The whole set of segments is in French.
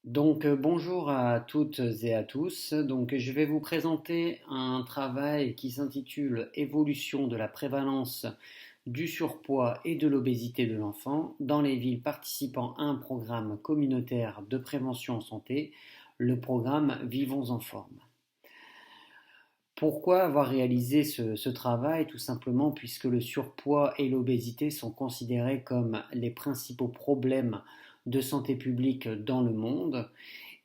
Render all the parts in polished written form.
Bonjour à toutes et à tous. Je vais vous présenter un travail qui s'intitule Évolution de la prévalence du surpoids et de l'obésité de l'enfant dans les villes participant à un programme communautaire de prévention en santé, le programme Vivons en forme. Pourquoi avoir réalisé ce travail? Tout simplement puisque le surpoids et l'obésité sont considérés comme les principaux problèmes de santé publique dans le monde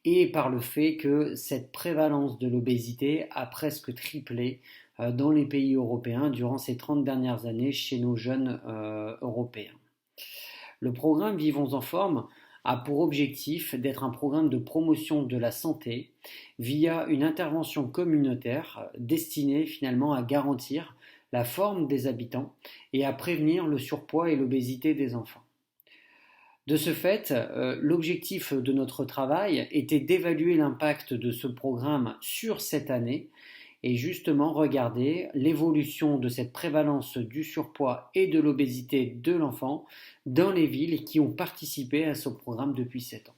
et par le fait que cette prévalence de l'obésité a presque triplé dans les pays européens durant ces 30 dernières années chez nos jeunes européens. Le programme Vivons en forme a pour objectif d'être un programme de promotion de la santé via une intervention communautaire destinée finalement à garantir la forme des habitants et à prévenir le surpoids et l'obésité des enfants. De ce fait, l'objectif de notre travail était d'évaluer l'impact de ce programme sur cette année et justement regarder l'évolution de cette prévalence du surpoids et de l'obésité de l'enfant dans les villes qui ont participé à ce programme depuis 7 ans.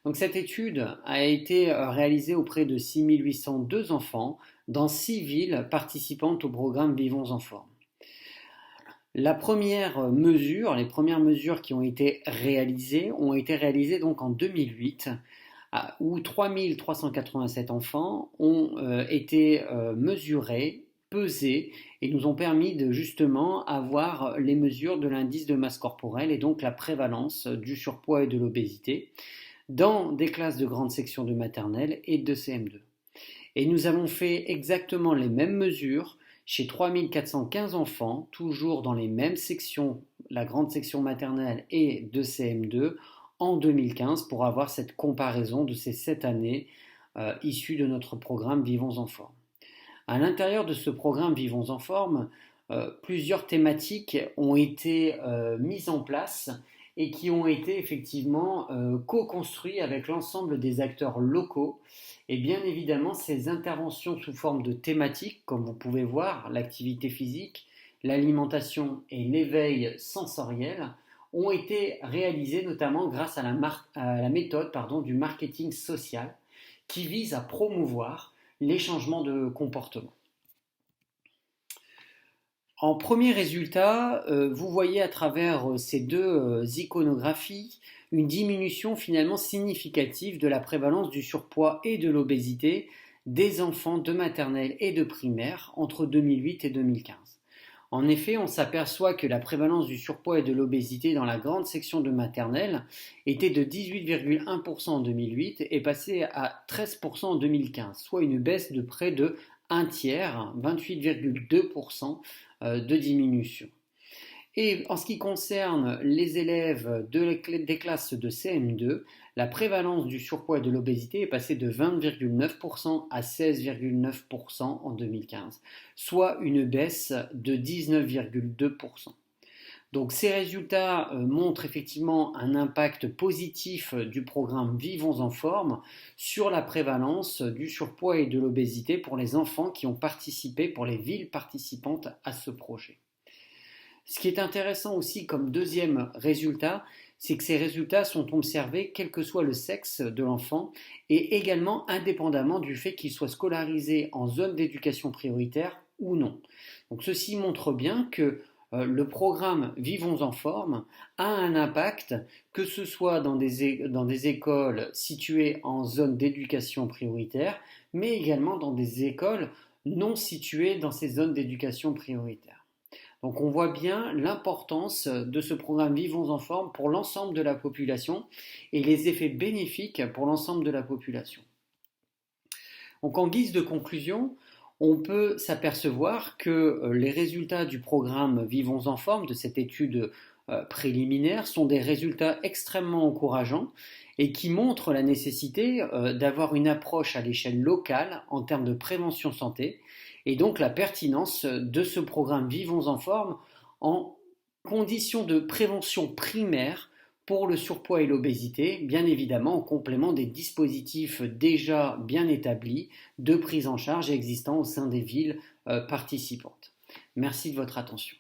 Donc cette étude a été réalisée auprès de 6802 enfants dans 6 villes participantes au programme Vivons en forme. Les premières mesures qui ont été réalisées donc en 2008 où 3387 enfants ont été mesurés, pesés et nous ont permis de justement avoir les mesures de l'indice de masse corporelle et donc la prévalence du surpoids et de l'obésité dans des classes de grande section de maternelle et de CM2. Et nous avons fait exactement les mêmes mesures chez 3415 enfants, toujours dans les mêmes sections, la grande section maternelle et de CM2, en 2015 pour avoir cette comparaison de ces 7 années issues de notre programme Vivons en forme. À l'intérieur de ce programme Vivons en forme, plusieurs thématiques ont été mises en place et qui ont été effectivement co-construits avec l'ensemble des acteurs locaux. Et bien évidemment, ces interventions sous forme de thématiques, comme vous pouvez voir, l'activité physique, l'alimentation et l'éveil sensoriel, ont été réalisées notamment grâce à la méthode du marketing social qui vise à promouvoir les changements de comportement. En premier résultat, vous voyez à travers ces deux iconographies une diminution finalement significative de la prévalence du surpoids et de l'obésité des enfants de maternelle et de primaire entre 2008 et 2015. En effet, on s'aperçoit que la prévalence du surpoids et de l'obésité dans la grande section de maternelle était de 18,1% en 2008 et passée à 13% en 2015, soit une baisse de près de un tiers, 28,2% de diminution. Et en ce qui concerne les élèves des classes de CM2, la prévalence du surpoids et de l'obésité est passée de 20,9% à 16,9% en 2015, soit une baisse de 19,2%. Donc ces résultats montrent effectivement un impact positif du programme Vivons en forme sur la prévalence du surpoids et de l'obésité pour les enfants qui ont participé, pour les villes participantes à ce projet. Ce qui est intéressant aussi comme deuxième résultat, c'est que ces résultats sont observés quel que soit le sexe de l'enfant et également indépendamment du fait qu'il soit scolarisé en zone d'éducation prioritaire ou non. Donc ceci montre bien que le programme Vivons en forme a un impact, que ce soit dans des écoles situées en zone d'éducation prioritaire, mais également dans des écoles non situées dans ces zones d'éducation prioritaire. Donc on voit bien l'importance de ce programme Vivons en forme pour l'ensemble de la population et les effets bénéfiques pour l'ensemble de la population. Donc en guise de conclusion, on peut s'apercevoir que les résultats du programme Vivons en forme, de cette étude préliminaire, sont des résultats extrêmement encourageants et qui montrent la nécessité d'avoir une approche à l'échelle locale en termes de prévention santé et donc la pertinence de ce programme Vivons en forme en conditions de prévention primaire pour le surpoids et l'obésité, bien évidemment en complément des dispositifs déjà bien établis de prise en charge existants au sein des villes participantes. Merci de votre attention.